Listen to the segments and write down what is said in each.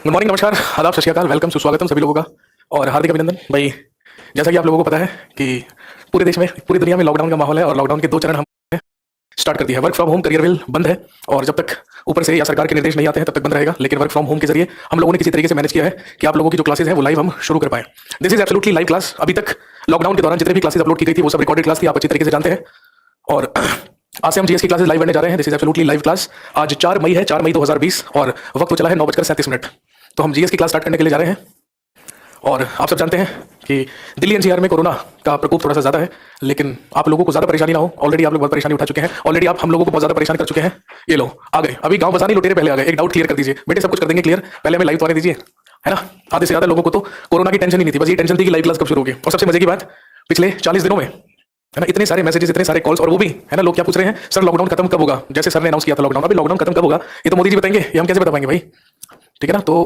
Good morning, नमस्कार, आदाब, सत श्री अकाल, वेलकम, सुस्वागतम सभी लोगों का और हार्दिक अभिनंदन भाई। जैसा कि आप लोगों को पता है कि पूरे देश में, पूरी दुनिया में लॉकडाउन का माहौल है और लॉकडाउन के दो चरण हमने स्टार्ट कर दिया है। Work from home career will बंद है और जब तक ऊपर से या सरकार के निर्देश नहीं आते हैं तब तक बंद रहेगा। लेकिन वर्क फ्रॉम होम के जरिए हम लोगों ने किसी तरीके से मैनेज किया है कि आप लोगों की जो क्लासेस है वो लाइव हम शुरू कर पाए। This is absolutely live class. अभी तक लॉकडाउन के दौरान जितने भी क्लासेस अपलोड की गई थी वो सब रिकॉर्डेड क्लास थी, आप अच्छी तरीके से जानते हैं। और आज से हम जीएस की क्लासेस लाइव करने जा रहे हैं। This is absolutely live class. आज 4 मई है, 4 मई 2020 और वक्त तो चला है 9:37। तो हम जीएस की क्लास स्टार्ट करने के लिए जा रहे हैं। और आप सब जानते हैं कि दिल्ली एनसीआर में कोरोना का प्रकोप थोड़ा सा ज़्यादा है, लेकिन आप लोगों को ज़्यादा परेशानी ना हो। ऑलरेडी आप लोग बहुत परेशानी उठा चुके हैं, ऑलरेडी आप हम लोगों को बहुत ज़्यादा परेशान कर चुके हैं। ये लो आ गए, अभी गांव बसाने लुटेरे पहले आ गए। एक डाउट क्लियर कर दीजिए बेटे, सब कुछ कर देंगे क्लियर, पहले हमें लाइव तो आने दीजिए, है ना। आधे से ज़्यादा लोगों को तो कोरोना की टेंशन ही नहीं थी, बस ये टेंशन थी कि लाइव क्लास कब शुरू होगी। और सबसे मजे की बात, पिछले 40 दिनों में, है ना, इतने सारे मैसेजेस, इतने सारे कॉल्स, और वो भी, है ना, लोग क्या पूछ रहे हैं, सर लॉकडाउन खत्म कब होगा। जैसे सर ने अनाउंस किया था लॉकडाउन, अभी लॉकडाउन खत्म कब होगा ये तो मोदी जी बताएंगे, ये हम कैसे बता पाएंगे भाई। ठीक है ना। तो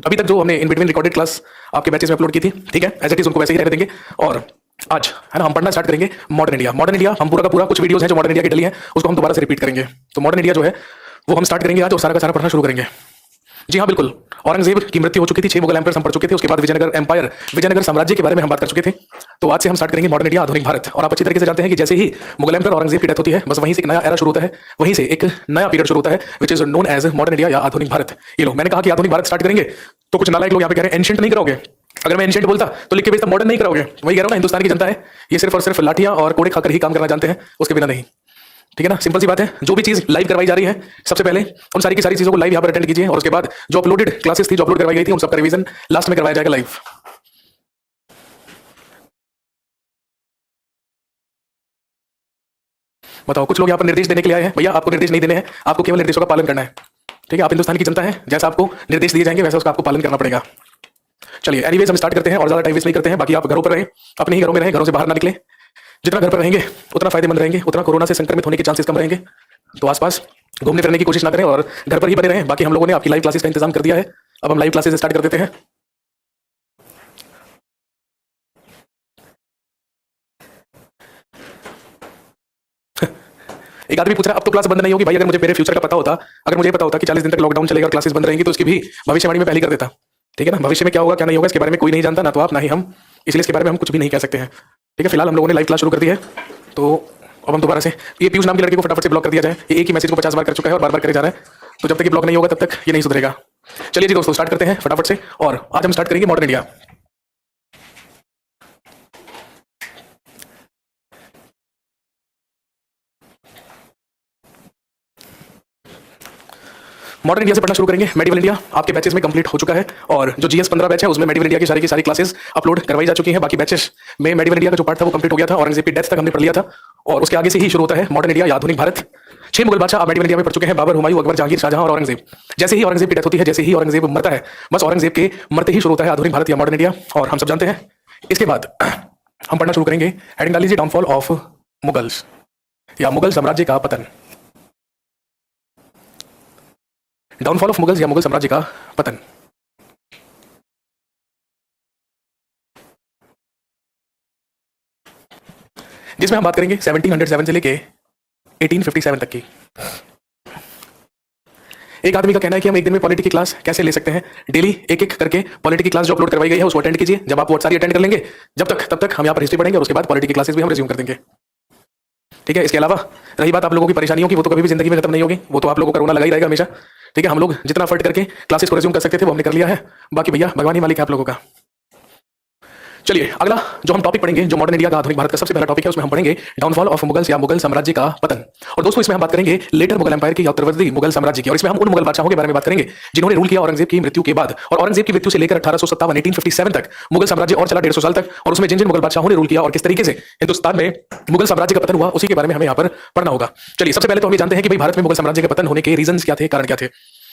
अभी तक जो हमने इन बिटवीन रिकॉर्डेड क्लास आपके बैचेस में अपलोड की थी, ठीक है, एज इट इज उनको वैसे ही रहने देंगे। और आज, है ना, हम पढ़ना स्टार्ट करेंगे मॉडर्न इंडिया। मॉडर्न इंडिया हम पूरा का पूरा, कुछ वीडियोस हैं जो मॉडर्न इंडिया की डली हैं उसको हम दोबारा से रिपीट करेंगे। तो मॉडर्न इंडिया जो है वो हम स्टार्ट करेंगे आज और सारा का सारा पढ़ना शुरू करेंगे। जी हाँ, बिल्कुल। औरंगजेब की मृत्यु हो चुकी थी, 6 मुगल एम्पायर्स हम पढ़ चुके थे। उसके बाद विजयनगर एम्पायर, विजयनगर साम्राज्य के बारे में हम बात कर चुके थे। तो आज से हम स्टार्ट करेंगे मॉडर्न इंडिया, आधुनिक भारत। और आप अच्छी तरीके से जानते हैं कि जैसे ही मुगल एम्पायर औरंगजेब की डेथ होती है, बस वहीं से एक नया एरा शुरू होता है, वहीं से एक नया पीरियड शुरू होता है, which is known as modern India या आधुनिक भारत। ये लो, मैंने कहा कि आधुनिक भारत स्टार्ट करेंगे तो कुछ नालायक लोग यहाँ पे कह रहे हैं एंशिएंट नहीं करोगे। अगर मैं एंशिएंट बोलता तो लिख के भेजता मॉडर्न नहीं करोगे। वही कह रहा हूँ ना, हिंदुस्तान की जनता है ये सिर्फ और सिर्फ लाठियां और कोड़े खाकर ही काम करना जानते हैं, उसके बिना नहीं। ठीक है ना, सिंपल सी बात है। जो भी चीज लाइव करवाई जा रही है, सबसे पहले उन सारी की सारी चीजों को लाइव यहाँ पर अटेंड कीजिए और उसके बाद जो अपलोडेड क्लासेस थी, जो अपलोड करवाई गई थी, उन सबका रिवीजन लास्ट में करवाया जाएगा लाइव। बताओ, कुछ लोग यहाँ पर निर्देश देने के लिए आए हैं। भैया आपको निर्देश नहीं देने हैं, आपको केवल निर्देशों का पालन करना है। ठीक है, आप हिंदुस्तान की जनता है, जैसा आपको निर्देश दिए जाएंगे वैसा उसका आपको पालन करना पड़ेगा। चलिए एनीवेज हम स्टार्ट करते हैं और ज्यादा टाइम वेस्ट नहीं करते हैं। बाकी आप घरों पर रहें, अपने ही घरों में रहें, घरों से बाहर ना निकले। जितना घर पर रहेंगे उतना फायदेमंद रहेंगे, उतना कोरोना से संक्रमित होने के चांसेस कम रहेंगे। तो आसपास घूमने फिरने की कोशिश ना करें और घर पर ही बने रहें। बाकी हम लोगों ने आपकी लाइव क्लासेस का इंतजाम कर दिया है। अब हम लाइव क्लासेस स्टार्ट कर देते हैं। एक आदमी पूछ रहा है अब तो क्लास बंद नहीं होगी। भाई अगर मुझे मेरे फ्यूचर का पता होता, अगर मुझे पता होता कि 40 दिन तक लॉकडाउन चलेगा और क्लासेस बंद रहेंगी, तो उसकी भी भविष्यवाणी में पहले कर देता। ठीक है ना, भविष्य में क्या होगा क्या नहीं होगा इसके बारे में कोई नहीं जानता, ना तो आप ना ही हम, इसलिए इसके बारे में हम कुछ भी नहीं कह सकते हैं। ठीक है, फिलहाल हम लोगों ने लाइव क्लास शुरू कर दी है। तो अब हम दोबारा से, ये पीयूष नाम के लड़के को फटाफट से ब्लॉक कर दिया जाए। ये एक ही मैसेज को 50 बार कर चुका है और बार बार करे जा रहा है। तो जब तक ये ब्लॉक नहीं होगा तब तक ये नहीं सुधरेगा। चलिए जी दोस्तों, स्टार्ट करते हैं फटाफट से। और आज हम स्टार्ट करेंगे मॉडर्न इंडिया। मॉडर्न इंडिया से पढ़ना शुरू करेंगे। मेडिवल इंडिया आपके बैचेस में कंप्लीट हो चुका है और जो जीएस 15 बैच है उसमें मेडिवल इंडिया की सारी क्लासेस अपलोड करवाई जा चुकी हैं। बाकी बैचेस में मेडिवल इंडिया का जो पार्ट था वो कंप्लीट हो गया था, औरंगजेब की डेथ तक हमने पढ़ लिया था। और उसके आगे से ही शुरू होता है मॉडर्न इंडिया या आधुनिक भारत। 6 मुगल बादशाह आप मेडिवल इंडिया में पढ़ चुके हैं, बाबर, हुमायूं, अकबर, जहांगीर, शाहजहां और औरंगजेब। जैसे ही औरंगजेब की डेथ होती है, जैसे ही औरंगजेब मरता है, बस औरंगजेब के मरते ही शुरू होता है आधुनिक भारत या मॉडर्न इंडिया। और हम सब जानते हैं इसके बाद हम पढ़ना शुरू करेंगे हेडिंग डाल लीजिए डाउनफॉल ऑफ मुगल्स या मुगल साम्राज्य का पतन। डाउनफॉल ऑफ मुगल्स या मुगल साम्राज्य का पतन। जिसमें हम बात करेंगे 1707 से लेके 1857 तक की। एक आदमी का कहना है कि हम एक दिन में पॉलिटी की क्लास कैसे ले सकते हैं। डेली एक एक करके पॉलिटी की क्लास जो अपलोड करवाई गई है उसको अटेंड कीजिए। जब आप वो सारी अटेंड कर लेंगे, तब तक हम यहाँ पर हिस्ट्री पढ़ेंगे और उसके बाद पॉलिटी की क्लासेस भी हम रिज्यूम कर देंगे। ठीक है, इसके अलावा रही बात आप लोगों की परेशानियों की, वो तो कभी भी जिंदगी में खत्म नहीं होगी, वो तो आप लोगों का रोना लगा ही रहेगा हमेशा। ठीक है, हम लोग जितना एफर्ट करके क्लासेस को रिज्यूम कर सकते थे वो हमने कर लिया है। बाकी भैया भगवान ही मालिक है आप लोगों का। चलिए अगला जो हम टॉपिक पढ़ेंगे, जो मॉडर्न इंडिया का आधुनिक भारत का सबसे पहला टॉपिक है, उसमें हम पढ़ेंगे डाउनफॉल ऑफ मुगल्स या मुगल साम्राज्य का पतन। और दोस्तों इसमें हम बात करेंगे लेटर मुगल एम्पायर की या उत्तरवर्ती मुगल साम्राज्य की। और इसमें हम उन मुगल बादशाहों के बारे में बात करेंगे जिन्होंने रूल किया औरंगजेब की मृत्यु के बाद। और औरंगजेब की मृत्यु से लेकर 1857 तक मुगल साम्राज्य और चला 150 साल तक। और उसमें जिन जिन मुगल बादशाहों ने रूल किया और किस तरीके से हिंदुस्तान में मुगल साम्राज्य का पतन हुआ, उसी के बारे में हमें यहाँ पर पढ़ना होगा। चलिए सबसे पहले तो हम जानते हैं कि भाई भारत में मुगल साम्राज्य के पतन होने के रीजंस क्या थे, कारण क्या थे।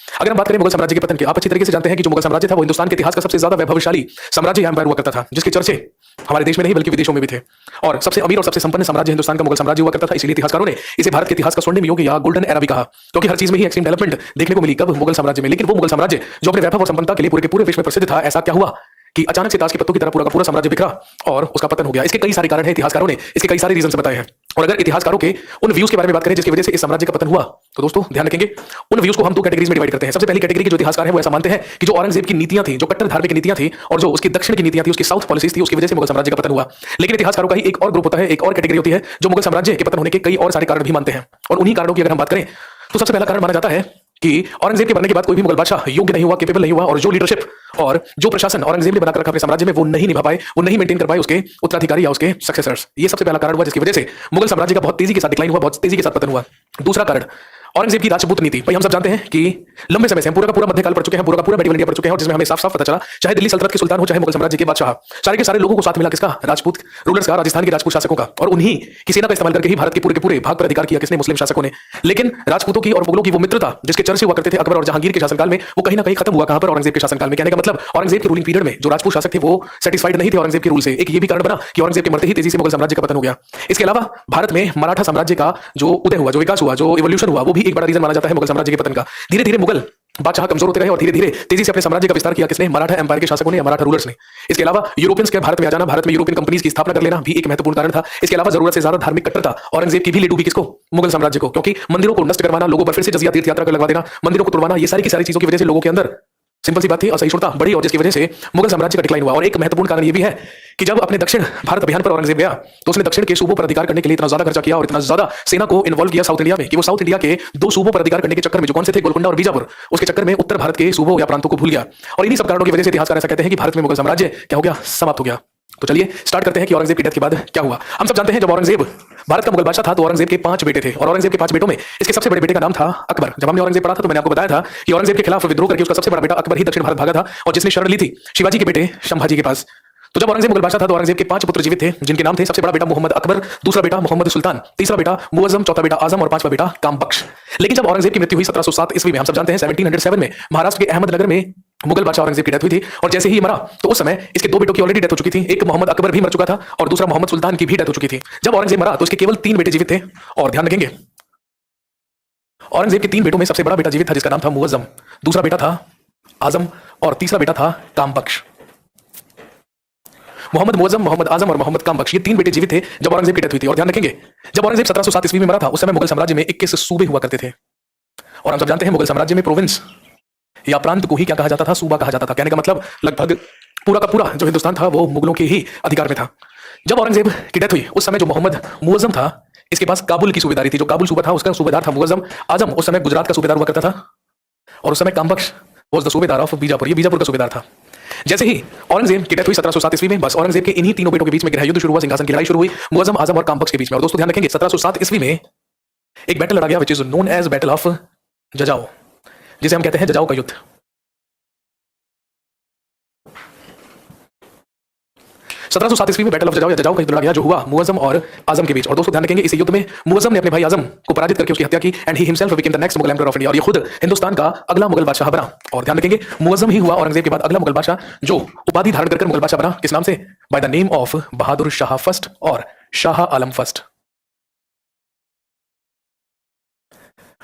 अगर हम बात करें मुगल साम्राज्य के पतन की, आप अच्छी तरीके से जानते हैं कि जो मुगल साम्राज्य था वो हिंदुस्तान के इतिहास का सबसे ज्यादा वैभवशाली साम्राज्य एम्पायर हुआ करता था, जिसके चर्चे हमारे देश में नहीं बल्कि विदेशों में भी थे। और सबसे अमीर और सबसे संपन्न साम्राज्य हिंदुस्तान का मुगल साम्राज्य हुआ करता था। इसलिए इतिहासकारों ने इसे भारत के इतिहास का स्वर्णिम युग या गोल्डन एरा भी कहा, क्योंकि हर चीज में ही एक्सट्रीम डेवलपमेंट देखने को मिली। कब? मुगल साम्राज्य में। लेकिन वो मुगल साम्राज्य जो अपने वैभव और संपन्नता के लिए पूरे के पूरे विश्व में प्रसिद्ध था, ऐसा क्या हुआ कि अचानक से ताश के पत्तों की तरह पूरा का पूरा साम्राज्य बिखरा और उसका पतन हो गया। इसके कई सारे कारण हैं, इतिहासकारों ने इसके कई सारे रीजन बताए हैं। और अगर इतिहासकारों के उन व्यूज के बारे में बात करें जिसकी वजह से इस साम्राज्य का पतन हुआ, तो दोस्तों ध्यान रखेंगे उन व्यूज को हम दो कैटेगरीज में डिवाइड करते हैं। सबसे पहली कैटेगरी के जो इतिहासकार हैं वो ऐसा मानते हैं कि जो औरंगजेब की नीतियां थी, जो कट्टर धार्मिक नीतियां थी और जो उसकी दक्षिण की नीतियां थी, उसकी साउथ पॉलिसीज थी, उसकी वजह से मुगल साम्राज्य का पतन हुआ। लेकिन इतिहासकारों का ही एक और ग्रुप होता है, एक और कैटेगरी होती है जो मुगल साम्राज्य के पतन होने के कई और सारे कारण भी मानते हैं। और उन्हीं कारणों की अगर हम बात करें तो सबसे पहला कारण माना जाता है कि औरंगजेब के मरने के बाद कोई भी मुगल बादशाह योग्य नहीं हुआ, केपेबल नहीं हुआ, और जो लीडरशिप और जो प्रशासन औरंगजेब ने बनाकर रखा अपने साम्राज्य में वो नहीं निभा पाए, वो नहीं मेंटेन कर पाए उसके उत्तराधिकारी या उसके सक्सेसर्स। ये सबसे पहला कारण हुआ जिसकी वजह से मुगल साम्राज्य का बहुत तेजी के साथ डिक्लाइन हुआ, बहुत तेजी के साथ पतन हुआ। दूसरा कारण औरंगजेब की राजपूत नीति। भाई हम सब जानते हैं कि लंबे समय से हम पूरा का पूरा मध्यकाल पढ़ चुके हैं, पूरा का पूरा मेडिवल इंडिया पढ़ चुके हैं, और जिसमें हमें साफ साफ पता चला चाहे दिल्ली सल्तनत के सुल्तान हो चाहे मुगल साम्राज्य के बादशाह, सारे के सारे लोगों को साथ मिला किसका? राजपूत रूलर्स का, राजस्थान के राजपूत शासकों का। और उन्हीं की सेना का इस्तेमाल करके ही भारत के पूरे भाग पर अधिकार किया किसने? मुस्लिम शासकों ने। लेकिन राजपूतों की और मुगलों की वो मित्रता जिसके चर्चे हुआ करते थे अकबर और जहांगीर के शासनकाल में, वो कहीं ना कहीं खत्म हुआ। कहां पर? औरंगजेब के शासनकाल में। कहने का मतलब औरंगजेब के रूलिंग पीरियड में जो राजपूत शासक थे वो सेटिस्फाइड नहीं थे औरंगजेब के रूल से। एक ये भी कारण बना कि औरंगजेब के मरते ही तेजी से मुगल साम्राज्य का पतन हो गया। इसके अलावा भारत में मराठा साम्राज्य का जो उदय हुआ, जो विकास हुआ, जो इवोल्यूशन हुआ, वो भी एक बड़ा रीजन माना जाता है मुगल साम्राज्य के पतन का। धीरे धीरे मुगल बादशाह कमजोर होते रहे और धीरे धीरे तेजी से अपने साम्राज्य का विस्तार किया किसने? मराठा एम्पायर के शासकों ने या मराठा रूलर्स ने। इसके अलावा यूरोपियंस के भारत में आ जाना, भारत में यूरोपियन कंपनीज की स्थापना कर लेना भी एक महत्वपूर्ण कारण था। इसके अलावा जरूरत से ज्यादा धार्मिक कट्टरता औरंगजेब की भी ले डूबी किसको? मुगल साम्राज्य को। क्योंकि मंदिरों को नष्ट करवाना, लोगों पर फिर से जजिया तीर्थ यात्रा कर लगवा देना, मंदिरों को तोड़वाना, ये सारी की सारी चीजों की वजह से लोगों के अंदर सिंपल सी बात थी असहिष्णुता बढ़ी, और जिसकी वजह से मुगल साम्राज्य का डिक्लाइन हुआ। और एक महत्वपूर्ण कारण यह भी है कि जब अपने दक्षिण भारत अभियान पर औरंगजेब गया तो उसने दक्षिण के सूबों पर अधिकार करने के लिए इतना ज्यादा खर्चा किया और इतना ज्यादा सेना को इन्वॉल्व किया साउथ इंडिया में कि वो साउथ इंडिया के दो सूबों पर अधिकार करने के चक्कर में, जो कौन से थे? गोलकुंडा और बीजापुर, उसके चक्कर में उत्तर भारत के सूबों या प्रांतों को भूल गया। और इन्हीं सब कारणों की वजह से इतिहासकार ऐसा कहते हैं कि भारत में मुगल साम्राज्य क्या हो गया? समाप्त हो गया। तो चलिए स्टार्ट करते हैं कि औरंगजेब की डेथ के बाद क्या हुआ। हम सब जानते हैं जब औरंगजेब भारत का मुगल बादशाह था तो औरंगजेब के 5 बेटे थे, और औरंगजेब के 5 बेटों में इसके सबसे बड़े बेटे का नाम था अकबर। जब हमने औरंगजेब पढ़ा था तो मैंने आपको बताया था कि औरंगजेब के खिलाफ विद्रोह करके उसका सबसे बड़ा बेटा अकबर ही दक्षिण भारत भागा था और जिसने शरण ली थी शिवाजी के बेटे संभाजी के पास। तो जब औरंगजेब मुगल बादशाह था तो औरंगजेब के 5 पुत्र जीवित थे जिनके नाम थे सबसे बड़ा बेटा मोहम्मद अकबर, दूसरा बेटा मोहम्मद सुल्तान, तीसरा बेटा मुअज्जम, चौथा बेटा आजम और 5वां बेटा कामबख्श। लेकिन जब औरंगजेब की मृत्यु हुई 1707 ईस्वी में, हम सब जानते हैं 1707 में महाराष्ट्र के अहमदनगर में मुगल बादशाह औरंगजेब की डेथ हुई थी। और जैसे ही मरा तो उस समय इसके 2 बेटों की ऑलरेडी डेथ हो चुकी थी। एक मोहम्मद अकबर भी मर चुका था और दूसरा मोहम्मद सुल्तान की भी डेथ हो चुकी थी। जब औरंगजेब मरा तो इसके केवल 3 बेटे जीवित थे। और ध्यान रखेंगे औरंगजेब के 3 बेटों में सबसे बड़ा बेटा जीवित था जिसका नाम था मुअज्जम, दूसरा बेटा था आजम और तीसरा बेटा था कामबख्श। मोहम्मद मुअज्जम, मोहम्मद आजम और मोहम्मद कामबख्श, ये 3 बेटे जीवित थे जब औरंगजेब की डेथ हुई थी। और ध्यान रखेंगे जब औरंगजेब 1707 ईस्वी में मरा था उस समय मुगल साम्राज्य में 21 सूबे हुआ करते थे। और हम सब जानते हैं मुगल साम्राज्य में प्रोविंस या प्रांत को ही क्या कहा जाता था? सूबा कहा जाता था। कहने का मतलब लगभग पूरा का पूरा जो हिंदुस्तान था वो मुगलों के ही अधिकार में था। जब औरंगजेब की डेथ हुई उस समय जो मोहम्मद मुअज्जम था इसके पास काबुल की सूबेदारी थी। जो काबुल सूबा था उसका सूबेदार था मुअज्जम। आजम उस समय गुजरात का सूबेदार हुआ करता था और उस समय कामबख्श वाज द सूबेदार ऑफ बीजापुर, ये बीजापुर का सूबेदार था। जैसे ही औरंगजेब की डेथ हुई 1707 ईस्वी में, बस औरंगजेब के इन्हीं तीनों बेटों के बीच में गृहयुद्ध शुरू हुआ, सिंहासन की लड़ाई शुरू हुई मुअज्जम, आजम और कामबख्श के बीच में। और दोस्तों ध्यान रखेंगे 1707 ईस्वी में एक बैटल लड़ा गया which is known as battle of Jajau, जिसे हम कहते हैं जजाओ का युद्ध। 1707 ईस्वी में बैटल ऑफ जजाओ या जजाओ का युद्ध लड़ा गया जो हुआ मुअज्जम और आजम के बीच। और दोस्तों ध्यान रखेंगे इस युद्ध में मुअज्जम ने अपने भाई आजम को पराजित करके उसकी हत्या की and he himself became the next Mughal emperor of India, और ये खुद हिंदुस्तान का अगला मुगल बादशाह बना। और ध्यान रखेंगे मुअज्जम ही हुआ औरंगजेब के बाद अगला मुगल बादशाह जो उपाधि धारण कर मुगल बादशाह बना। किस नाम से? Bye the name of Bahadur Shah first और शाह आलम फर्स्ट।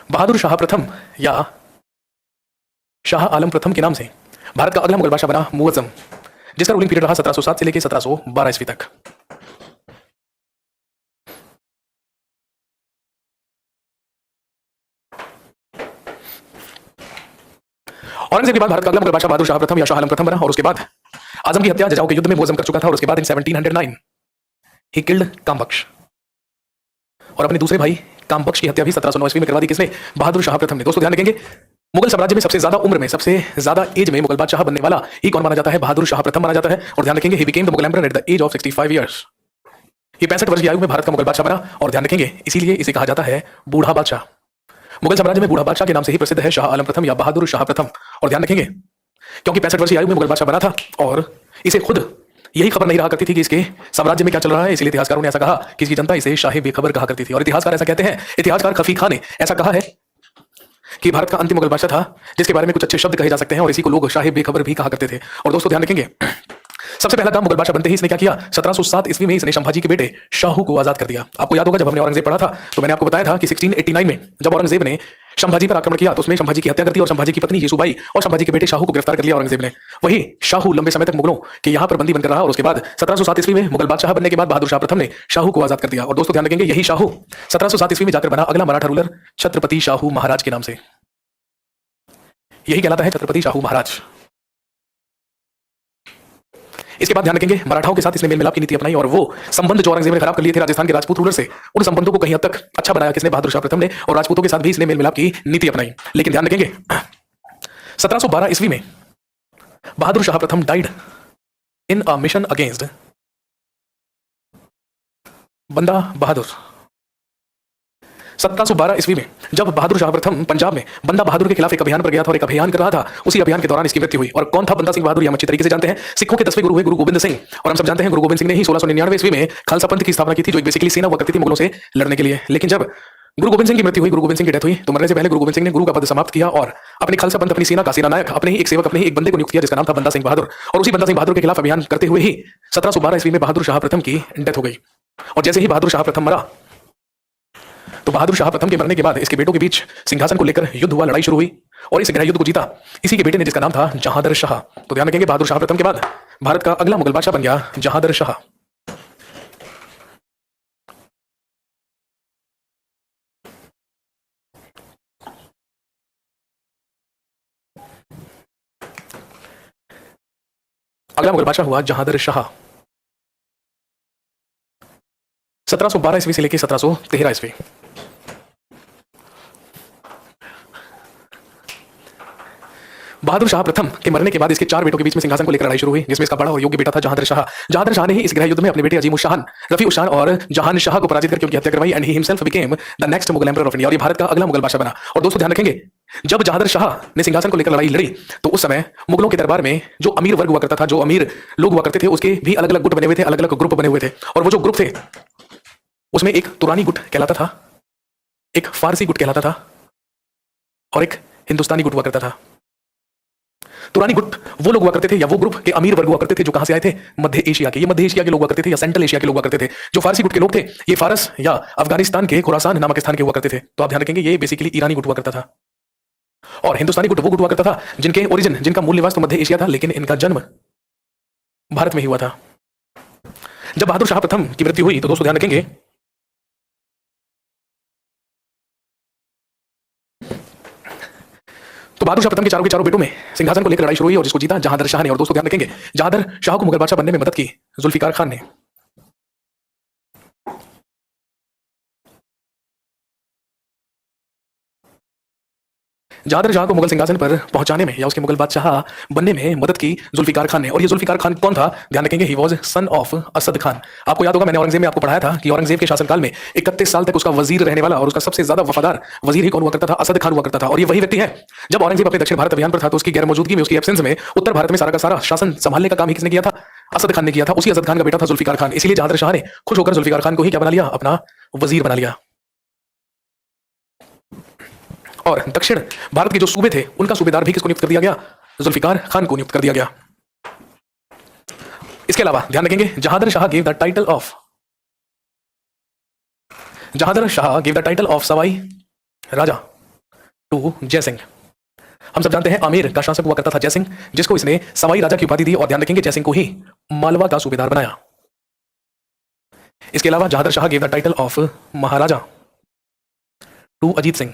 बहादुर शाह प्रथम या शाह आलम प्रथम के नाम से भारत का अगला मुगल बादशाह बना मुअज्जम, जिसका रूलिंग पीरियड रहा 1707 से लेकर 1712 ईस्वी तक। औरंगजेब के बाद भारत का अगला मुगल बादशाह बहादुर शाह प्रथम या शाह आलम प्रथम बना। और उसके बाद आजम की हत्या जजाओ के युद्ध में मुअज्जम कर चुका था। और उसके बाद इन 1709 ही किल्ड कामबख्श, और अपने दूसरे भाई कामबख्श की हत्या भी 1709 ईस्वी में करवा दी। किसने? बहादुर शाह प्रथम ने। दोस्तों ध्यान रखेंगे मुगल साम्राज्य में सबसे ज्यादा उम्र में, सबसे ज्यादा एज में मुगल बादशाह बनने वाला ही कौन माना जाता है? बहादुर शाह प्रथम माना जाता है। और ध्यान रखेंगे he became the Mughal emperor at the age of 65 years. ये 65 वर्ष की आयु में भारत का मुगल बादशाह बना। और ध्यान रखेंगे इसीलिए इसे कहा जाता है बूढ़ा बादशाह। मुगल साम्राज्य में बूढ़ा बादशाह के नाम से ही प्रसिद्ध है शाह आलम प्रथम या बहादुर शाह प्रथम। और ध्यान रखेंगे क्योंकि 65 वर्ष की आयु में मुगल बादशाह बना था और इसे खुद यही खबर नहीं रहा करती थी कि इसके साम्राज्य में क्या चल रहा है, इसलिए इतिहासकारों ने ऐसा कहा कि इसकी जनता इसे शाह बेखबर कहा करती थी। और इतिहासकार ऐसा कहते हैं, इतिहासकार खफी खां ने ऐसा कहा है कि भारत का अंतिम मुगल बादशाह था जिसके बारे में कुछ अच्छे शब्द कहे जा सकते हैं और इसी को लोग शाह बेखबर भी कहा करते थे। और दोस्तों ध्यान रखेंगे सबसे पहला काम मुगल बादशाह बनते ही इसने क्या किया? 1707 ईस्वी में इसने संभाजी के बेटे शाहू को आजाद कर दिया। आपको याद होगा जब हमने औरंगजेब पढ़ा था तो मैंने आपको बताया था कि 1689 में जब औरंगजेब ने संभाजी पर आक्रमण किया तो उसमें संभाजी की हत्या कर दी और संभाजी की पत्नी येसुबाई और संभाजी के बेटे शाहू को गिरफ्तार कर लिया औरंगजेब ने। वही शाहू लंबे समय तक मुगलों के यहाँ पर बंदी बनकर रहा और उसके बाद 1707 ईस्वी में मुगल बादशाह बनने के बाद बहादुर शाह प्रथम ने शाहू को आजाद कर दिया। और दोस्तों ध्यान रखेंगे यही शाहू 1707 ईस्वी में जाकर बना अगला मराठा रूलर छत्रपति शाहू महाराज के नाम से। यही कहलाता है छत्रपति शाहू महाराज। इसके बाद ध्यान रखेंगे मराठाओं के साथ इसने मेल मिलाप की नीति अपनाई और वो संबंध जो औरंगजेब ने खराब कर लिए थे राजस्थान के राजपूत रूलर से, उन संबंधों को कहीं हद तक अच्छा बनाया किसने? बहादुर शाह प्रथम ने। और राजपूतों के साथ भी इसने मेल मिलाप की नीति अपनाई। लेकिन ध्यान रखेंगे 1712 ईस्वी में बहादुर शाह प्रथम died in a mission against बंदा बहादुर। 1712 ईस्वी में जब बहादुर शाह प्रथम पंजाब में बंदा बहादुर के खिलाफ एक अभियान पर गया था और एक अभियान कर रहा था, उसी अभियान के दौरान इसकी मृत्यु हुई। और कौन था बंदा सिंह बहादुर? हम अच्छी तरीके से जानते हैं। सिखों के 10वें गुरु हुए गुरु गोबिंद सिंह। और हम सब जानते हैं गुरु गोबिंद सिंह ने ही 1699 ईस्वी में खालसा पंथ की स्थापना की थी, जो एक बेसिकली सेना हुआ करती थी मुगलों से लड़ने के लिए। लेकिन जब गुरु गोबिंद सिंह की मृत्यु हुई, गुरु गोबिंद सिंह की डेथ हुई, तो मरने से पहले गुरु गोबिंद सिंह ने गुरु का पद समाप्त किया और अपनी खालसा पंथ, अपनी सेना का सेना नायक, अपने ही एक सेवक, अपने ही एक बंदे को नियुक्त किया जिसका नाम था बंदा सिंह बहादुर। और उसी बंदा सिंह बहादुर के खिलाफ अभियान करते हुए ही 1712 ईस्वी में बहादुर शाह प्रथम की डेथ हो गई। और जैसे ही बहादुर शाह प्रथम मरा तो बहादुर शाह प्रथम के मरने के बाद इसके बेटों के बीच सिंहासन को लेकर युद्ध हुआ, लड़ाई शुरू हुई और इस गृह युद्ध को जीता इसी के बेटे ने जिसका नाम था जहांदर शाह। तो ध्यान रखेंगे बहादुर शाह प्रथम के बाद भारत का अगला मुगल बादशाह बन गया जहांदर शाह। अगला मुगल बादशाह हुआ जहांदर शाह। 1712 ईस्वी से लेकर 1713 ईस्वी। बहादुर शाह प्रथम के मरने के बाद इसके 4 बेटों के बीच में सिंहासन को लेकर लड़ाई शुरू हुई, जिसमें इसका बड़ा और योग्य बेटा था जहांदर शाह। जहांदर शाह ने ही इस गृह युद्ध में अपने बेटे अजीम उस शाह, रफी उस शाह और जहान शाह को पराजित करके उनकी हत्या करवाई and he himself became the next Mughal emperor of India. और ये भारत का अगला मुगल बादशाह बना। और दोस्तों ध्यान रखेंगे जब जहांदर शाह ने सिंहासन को लेकर लड़ाई लड़ी तो उस समय मुगलों के दरबार में जो अमीर वर्ग हुआ करता था, जो अमीर लोग हुआ करते थे, उसके भी अलग अलग गुट बने हुए थे, अलग अलग ग्रुप बने हुए थे। और वो जो ग्रुप थे उसमें एक तुरानी गुट कहलाता था, एक फारसी गुट कहलाता था और एक हिंदुस्तानी गुट हुआ करता था। तुरानी गुट वो लोग हुआ करते थे या वो ग्रुप के अमीर वर्ग हुआ करते थे जो कहां से आए थे? मध्य एशिया के। ये मध्य एशिया के लोग हुआ करते थे या सेंट्रल एशिया के लोग हुआ करते थे। जो फारसी गुट के लोग थे ये फारस या अफगानिस्तान के खुरासान नामक स्थान के हुआ करते थे। तो आप ध्यान रखेंगे ये बेसिकली ईरानी गुट हुआ करता था। और हिंदुस्तानी गुट वो गुट हुआ करता था जिनके ओरिजिन, जिनका मूल निवास तो मध्य एशिया था, लेकिन इनका जन्म भारत में ही हुआ था। जब बहादुर शाह प्रथम की मृत्यु हुई तो दोस्तों ध्यान रखेंगे तो बहादुर शाह प्रथम के चारों बेटों में सिंहासन को लेकर लड़ाई शुरू हुई और जिसको जीता जहांदर शाह ने। और दोस्तों ध्यान रखेंगे जहांदर शाह को मुगल बादशाह बनने में मदद की जुल्फिकार खान ने। जहांदर शाह को मुगल सिंहासन पर पहुंचाने में या उसके मुगल बादशाह बनने में मदद की जुल्फिकार खान ने। और ये जुल्फिकार खान कौन था? ध्यान रखेंगे he was son of Asad Khan. आपको याद होगा मैंने औरंगजेब में आपको पढ़ाया था कि औरंगजेब के शासनकाल में 31 साल तक उसका वजीर रहने वाला और उसका सबसे ज्यादा वफादार वजीर ही कौन हुआ करता था? असद खान हुआ करता था। और ये वही व्यक्ति है जब औरंगजेब अपने दक्षिण भारत अभियान पर था तो उसकी गैर मौजूदगी में, उसकी एब्सेंस में उत्तर भारत में सारा का सारा शासन संभालने का काम ही किसने किया था? असद खान ने किया था। उसी असद खान का बेटा था जुल्फिकार खान। इसलिए जहांदर शाह ने खुश होकर जुल्फिकार खान को ही क्या बना लिया? अपना वजीर बना लिया। और दक्षिण भारत के जो सूबे थे उनका सूबेदार भी किसको नियुक्त कर दिया गया? जुल्फिकार खान को नियुक्त कर दिया गया। इसके अलावा ध्यान रखेंगे Jahandar Shah gave the title of Sawai Raja to Jai Singh. हम सब जानते हैं आमेर का शासक हुआ करता था जयसिंह, जिसको इसने सवाई राजा की उपाधि दी। और ध्यान रखेंगे जयसिंह को ही मालवा का सूबेदार बनाया। इसके अलावा Jahandar Shah gave the title of Maharaja to Ajit Singh,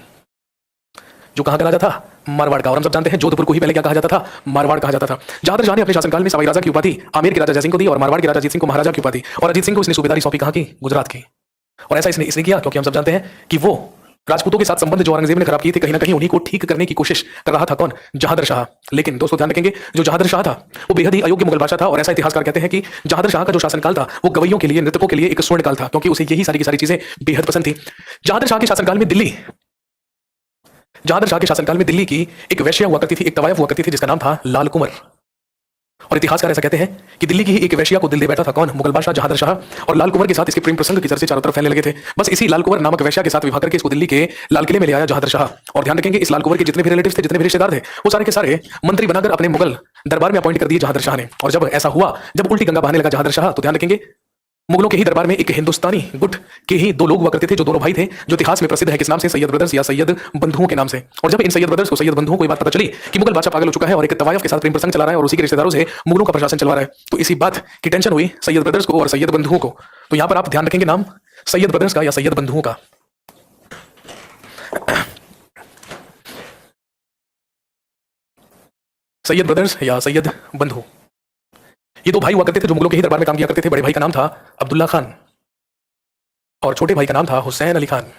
जो कहां का राजा था? मारवाड़ का। और हम सब जानते हैं जोधपुर को ही पहले क्या कहा जाता था? मारवाड़ कहा जाता था। जहांदर शाह ने अपने शासनकाल में सवाई राजा की उपाधि आमेर के राजा जयसिंह को दी और मारवाड़ के राजा अजीत सिंह को महाराजा की उपाधि। और अजीत सिंह को इसने सूबेदारी सौंपी कहां की? गुजरात की। और ऐसा इसने इसलिए किया क्योंकि हम सब जानते हैं कि वो राजपूतों के साथ संबंध जो औरंगजेब ने खराब किए थे, कहीं ना कहीं उन्हीं को ठीक करने की कोशिश कर रहा था। कौन? जहांदर शाह। लेकिन दोस्तों ध्यान रखेंगे जो जहांदर शाह था वो बेहद ही अयोग्य मुगल बादशाह था। और ऐसा इतिहासकार कहते हैं कि जहांदर शाह का जो शासनकाल था वो गवैयों के लिए, नृतकों के लिए एक स्वर्ण काल था, क्योंकि उसे यही सारी की सारी चीजें बेहद पसंद थी। जहांदर शाह के शासनकाल में दिल्ली की एक वैश्या हुआ करती थी, एक तवायफ हुआ करती थी जिसका नाम था लाल कुंवर। और इतिहासकार ऐसा कहते हैं कि दिल्ली की ही एक वैश्या को दिल दे बैठा था कौन? मुगल बादशाह जहांदर शाह। और लाल कुंवर के साथ इसके प्रेम प्रसंग की चर्चा चारों तरफ फैलने लगे थे। बस इसी लाल कुंवर नामक वैश्या के साथ विवाह करके इसको दिल्ली के लाल किले में ले आया जहांदर शाह। और ध्यान रखेंगे इस लाल कुंवर के जितने भी रिलेटिव्स थे, जितने भी रिश्तेदार थे, वो सारे के सारे मंत्री बनाकर अपने मुगल दरबार में अपॉइंट कर दिए जहांदर शाह ने। और जब ऐसा हुआ, जब उल्टी गंगा बहाने लगा जहांदर शाह, तो ध्यान रखेंगे मुगलों के ही दरबार में एक हिंदुस्तानी गुट के ही दो लोग हुआ करते थे, जो दोनों भाई थे, जो इतिहास में प्रसिद्ध है किस नाम से, सैयद ब्रदर्स या सैयद बंधुओं के नाम से। और जब इन सैयद ब्रदर्स को, सैयद बंधुओं को ये बात पता चली कि मुगल बादशाह पागल हो चुका है और एक तवायफ के साथ प्रेम प्रसंग चला रहा है और उसी के रिश्तेदारों से मुगलों का प्रशासन चलवा रहा है, तो इसी बात की टेंशन हुई सैयद ब्रदर्स को और सैयद बंधुओं को। तो यहां पर आप ध्यान रखेंगे नाम सैयद ब्रदर्स का या सैयद बंधुओं का। सैयद ब्रदर्स या सैयद बंधु, ये दो भाई हुआ करते थे जो मुगलों के ही दरबार में काम किया करते थे। बड़े भाई का नाम था अब्दुल्ला खान और छोटे भाई का नाम था हुसैन अली खान।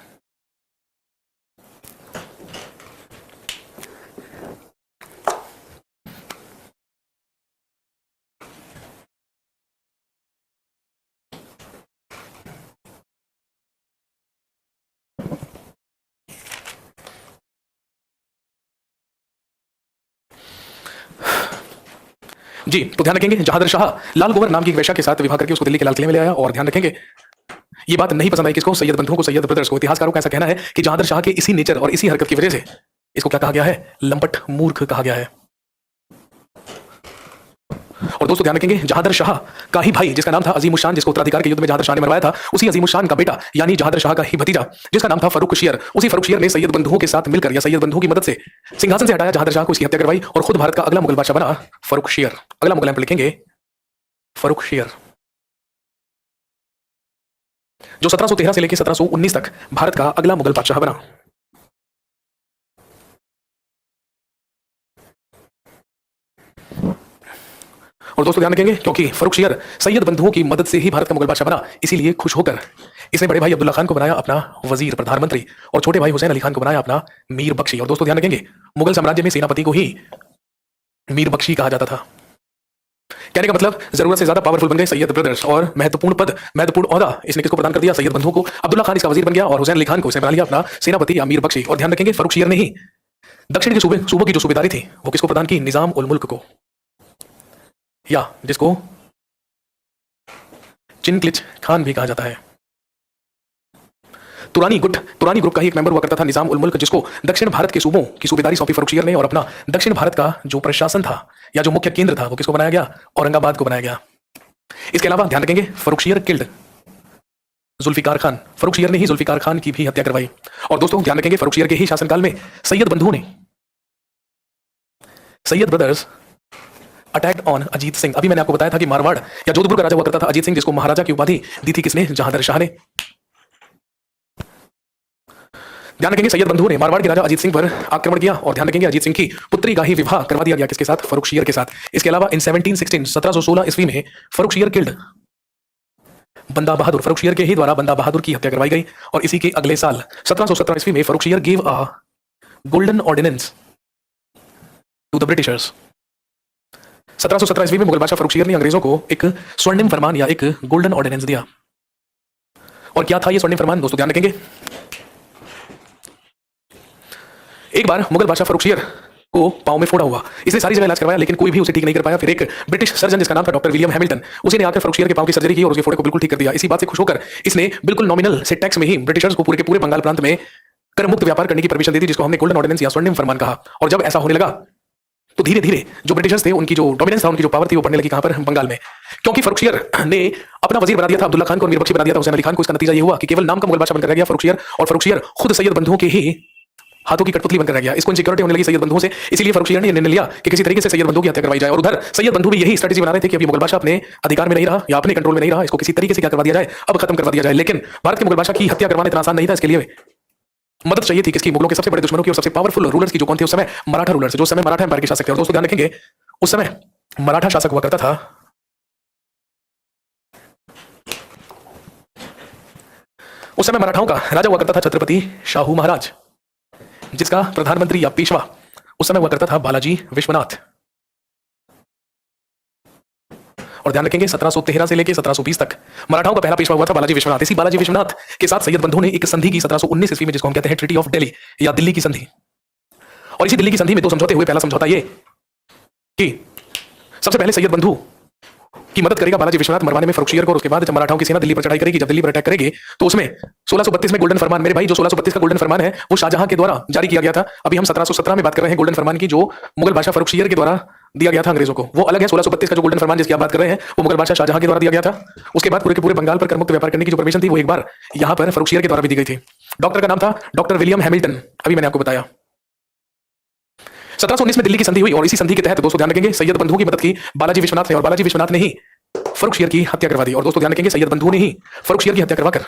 जी, तो ध्यान रखेंगे जहादर शाह लाल गोवर नाम की एक वेश्या के साथ विवाह करके उसको दिल्ली के लाल किले में ले आया। और ध्यान रखेंगे ये बात नहीं पसंद आई किसको, सैयद बंधुओं को, सैयद ब्रदर्स को। इतिहासकारों का ऐसा कहना है कि जहादर शाह के इसी नेचर और इसी हरकत की वजह से इसको क्या कहा गया है, लंपट मूर्ख कहा गया है। और दोस्तों ध्यान रखेंगे जहादर शाह का ही भाई जिसका नाम था अजीमुश शान, जिसको उत्तराधिकार के युद्ध में जहादर शाह ने मरवाया था, उसी अजीमुश शान का बेटा यानी जहादर शाह का ही भतीजा जिसका नाम था फर्रुख शेर, उसी फर्रुख शेर ने सैयद बंधुओं के साथ मिलकर या सैयद बंधुओं की मदद से सिंहासन से हटाया जहादर शाह को, उसकी हत्या करवाई और खुद भारत का अगला मुगल बादशाह बना फर्रुख शेर। अगला मुगल लिखेंगे फर्रुख शेर, जो 1713 से लेकर 1719 तक भारत का अगला मुगल बादशाह बना। और दोस्तों ध्यान रखेंगे क्योंकि फर्रुख शेर सैयद बंधुओं की मदद से ही भारत का मुगल बादशाह बना, इसीलिए खुश होकर इसने बड़े भाई अब्दुल्ला खान को बनाया अपना वजीर, प्रधानमंत्री, और छोटे भाई हुसैन अली खान को बनाया अपना मीर बख्शी। और दोस्तों ध्यान रखेंगे मुगल साम्राज्य में सेनापति को ही मीर बख्शी कहा जाता था। कहने का मतलब जरूरत से ज्यादा पावरफुल बन गए सैयद ब्रदर्स और महत्वपूर्ण पद, महत्वपूर्ण ओहदा इसने किसको प्रदान कर दिया, सैयद बंधुओं को। अब्दुल्ला खान इसका वजीर बन गया और हुसैन अली खान को इसने बना लिया अपना सेनापति या मीर बख्शी। और ध्यान रखेंगे फर्रुख शेर ने ही दक्षिण के सूबों की जो सूबेदारी थी वो किसको प्रदान की, निजाम उल मुल्क को, या जिसको चिनक्लिच खान भी कहा जाता है। तुरानी ग्रुप का ही एक मेंबर हुआ करता था निजाम उल मुल्क, जिसको दक्षिण भारत के सूबों की सूबेदारी सौंपी फर्रुख शेर ने और अपना दक्षिण भारत का जो प्रशासन था या जो मुख्य केंद्र था वो किसको बनाया गया, औरंगाबाद को बनाया गया। इसके अलावा ध्यान रखेंगे फर्रुख शेर किल्ड जुल्फिकार खान, फर्रुख शेर ने ही जुल्फिकार खान की भी हत्या करवाई। और दोस्तों ध्यान रखेंगे फर्रुख शेर के ही शासनकाल में सैयद बंधुओं ने, Syed brothers attacked on Ajit Singh. अभी मैंने आपको बताया था कि मारवाड़ या जोधपुर का राजा हुआ करता था अजीत सिंह, जिसको महाराजा की उपाधि दी थी किसने, जहादर शाह ने। ध्यान रखेंगे सैयद बंधुओं ने मारवाड़ के राजा अजीत सिंह पर आक्रमण किया और ध्यान रखेंगे अजीत सिंह की पुत्री का ही विवाह करवा दिया गया किसके साथ, फर्रुख शेर के साथ। इसके अलावा इन 1716 ईस्वी में फर्रुख शेर किल्ड बंदा बहादुर, फर्रुख शेर के ही द्वारा बंदा बहादुर की हत्या करवाई गई। और इसी के अगले साल 1717 ईस्वी में Farrukhsiyar give a golden ordinance to the Britishers. 1717 ईस्वी में मुगल बादशाह फर्रुख शेर ने अंग्रेजों को एक स्वर्णिम फरमान या एक गोल्डन ऑर्डिनेंस दिया। और क्या था ये स्वर्णिम फरमान, दोस्तों ध्यान रखेंगे। एक बार मुगल बादशाह फर्रुख शेर को पांव में फोड़ा हुआ, इसने सारी जगह इलाज करवाया लेकिन कोई भी उसे ठीक नहीं कर पाया। फिर एक ब्रिटिश सर्जन जिसका नाम था डॉक्टर विलियम हैमिल्टन, उसी ने आकर फर्रुख शेर के पांव की सर्जरी की और उसके फोड़े को बिल्कुल ठीक कर दिया। इसी बात से खुश होकर इसने बिल्कुल नॉमिनल से टैक्स में ही ब्रिटिशर्स को पूरे के पूरे बंगाल प्रांत में कर मुक्त व्यापार करने की परमिशन दी थी, जिसको हमने गोल्डन ऑर्डिनेंस या स्वर्णिम फरमान कहा। और जब ऐसा होने लगा तो धीरे धीरे जो ब्रिटिशर्स थे उनकी जो डोमिनेंस था, उनकी जो पावर थी वो बढ़ने लगी कहां पर, बंगाल में। क्योंकि फर्रुख शेर ने अपना वजीर बना दिया था अब्दुल्ला खान को और मीर बख्शी बना दिया था हुसैन अली खान को। इसका नतीजा ये हुआ कि केवल नाम का मुगल बादशाह बनकर रह गया फर्रुख शेर, और फर्रुख शेर खुद सैयद बंधुओं के ही हाथों की कठपुतली बनकर रह गया। इसको इनसिक्योरिटी होने लगी सैयद बंधुओं से, इसलिए फर्रुख शेर ने निर्णय लिया कि किसी तरीके से सैयद बंधुओं की हत्या करवाई जाए। और उधर सैयद बंधु भी यही स्ट्रेटेजी बना रहे थे कि अभी मुगल बादशाह अपने अधिकार में नहीं रहा या अपने कंट्रोल में नहीं रहा, इसको किसी तरीके से क्या करवा दिया जाए, अब खत्म करवा दिया जाए। लेकिन भारत के मुगल बादशाह की हत्या करवाना इतना आसान नहीं था, इसके लिए मदद चाहिए थी किसकी, मुगलों के सबसे बड़े दुश्मनों की और सबसे पावरफुल रूलर्स की, जो कौन थे उस समय, मराठा रूलर्स, जो समय मराठा एम्पायर के शासक थे। और दोस्तों ध्यान रखेंगे उस समय मराठा शासक हुआ करता था उस समय मराठाओं का राजा हुआ करता था छत्रपति शाहू महाराज, जिसका प्रधानमंत्री या पेशवा उस समय हुआ करता था बालाजी विश्वनाथ। और ध्यान रखेंगे 1713 से लेकर 1720 तक मराठाओं का पहला पेशवा हुआ था बालाजी विश्वनाथ। इसी बालाजी विश्वनाथ के साथ सैयद बंधु ने एक संधि की 1719 ईस्वी में, जिसको हम कहते हैं ट्रीटी ऑफ दिल्ली या दिल्ली की संधि। और इसी दिल्ली की संधि में दो समझौते हुए। पहला समझौता ये कि सबसे पहले सैयद बंधु की मदद करेगा बालाजी विश्वनाथ मरवाने में फर्रुख शेर को, और उसके बाद जब मराठाओं की सेना दिल्ली पर चढ़ाई करेगी, जब दिल्ली पर अटैक करेगी, तो उसमें 1632 में गोल्डन फरमान, मेरे भाई जो 1632 का गोल्डन फरमान है वो शाहजहां के द्वारा जारी किया गया था। अभी हम 1717 में बात कर रहे हैं गोल्डन फरमान की, जो मुगल बादशाह फर्रुख शेर के द्वारा दिया गया था अंग्रेजों को, वो अलग है। 1632 का जो गोल्डन फरमान जिसकी आप बात कर रहे हैं, वो मुगल बादशाह शाहजहां के द्वारा दिया गया था। उसके बाद पूरे के पूरे बंगाल पर करमुक्त व्यापार करने की जो परमिशन थी, वो एक बार यहां पर फर्रुखशियर के द्वारा भी दी गई थी। डॉक्टर का नाम था डॉक्टर विलियम हैमिल्टन, अभी मैंने आपको बताया। 1719 में दिल्ली की संधि हुई और इसी संधि के तहत दोस्तों ध्यान रखेंगे, सैयद बंधु की मदद की बालाजी विश्वनाथ ने, और बालाजी विश्वनाथ ने ही फर्रुखशियर की हत्या करवा दी। और दोस्तों ध्यान रखेंगे, सैयद बंधु ने ही फर्रुखशियर की हत्या करवाकर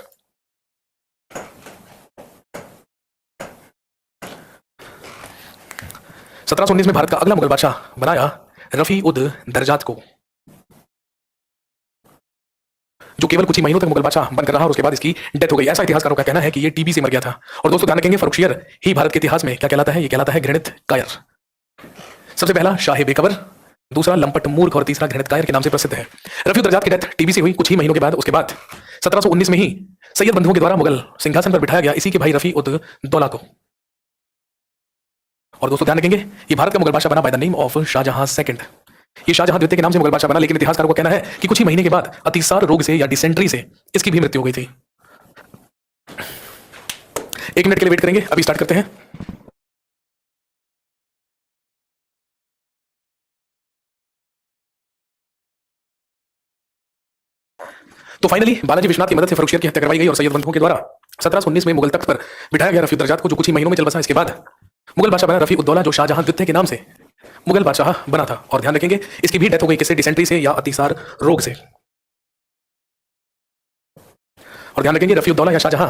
1719 में भारत का अगला मुगल बादशाह बनाया रफी उद दरजात को, जो केवल कुछ ही महीनों तक मुगल बादशाह बनकर रहा और उसके बाद इसकी डेथ हो गई। ऐसा इतिहासकारों का कहना है कि ये टीबी से मर गया था। और दोस्तों ध्यान रखेंगे, फर्रुखशियर ही भारत के इतिहास में क्या कहलाता है? ये कहलाता है घृणित कायर। सबसे पहला शाह बेकबर, दूसरा लंपट मूर्ख और तीसरा घृणित कायर के नाम से प्रसिद्ध है। रफी उद दरजात की डेथ टीबी से हुई कुछ ही महीनों के बाद। उसके बाद 1719 में ही सैयद बंधुओं के द्वारा मुगल सिंहासन पर बिठाया गया इसी के भाई रफी उद दौला को। और दोस्तों ध्यान रखेंगे, ये भारत का मुगल बादशाह बना by the name of Shah Jahan second. ये शाहजहां द्वितीय के नाम से मुगल बादशाह बना, लेकिन इतिहासकारों का कहना है कि कुछ ही महीने के बाद अतिसार रोग से या डिसेंट्री से इसकी भी मृत्यु हो गई थी। 1 मिनट के लिए वेट करेंगे, अभी स्टार्ट करते हैं। तो फाइनली बालाजी विश्वनाथ की मदद से फर्रुखशियर की हत्या करवाई गई और सैयद बंधुओं के द्वारा 1719 में मुगल तख्त पर बिठाया गया रफी उद दरजात को, जो कुछ ही महीनों में चल बसा। इसके बाद मुगल बादशाह बना रफी उद दौला, जो शाहजहां द्वितीय के नाम से मुगल बादशाह बना था। और ध्यान रखेंगे, इसकी भी डेथ हो गई किससे? डिसेंट्री से या अतिसार रोग से। और ध्यान रखेंगे, रफी उद दौला या शाहजहां